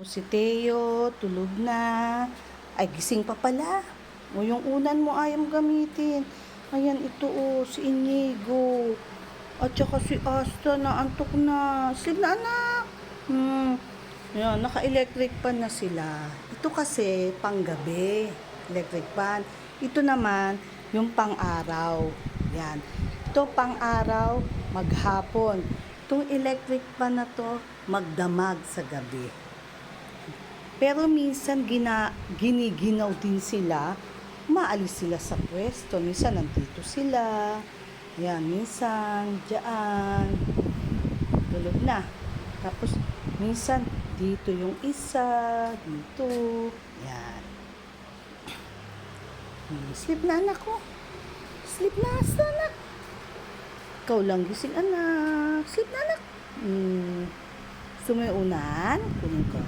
Si Teo, tulog na. Ay, gising pa pala. O, yung unan mo ayaw gamitin. Ayan, ito si Inigo. At saka si Asta na antok na. Sleep na, anak. Yan, naka-electric pan na sila. Ito kasi, panggabi. Electric pan. Ito naman, yung pang-araw. Yan. Ito, pang-araw, maghapon. Itong electric pan na to, magdamag sa gabi. Pero minsan giniginaw din sila, maalis sila sa pwesto, minsan nandito sila, yan, minsan diyan, tulog na. Tapos minsan dito yung isa, dito, yan. Sleep na anak ko, sleep na anak. Ikaw lang gising anak, sleep na anak. Gusto mo yung unan? Kunin ko.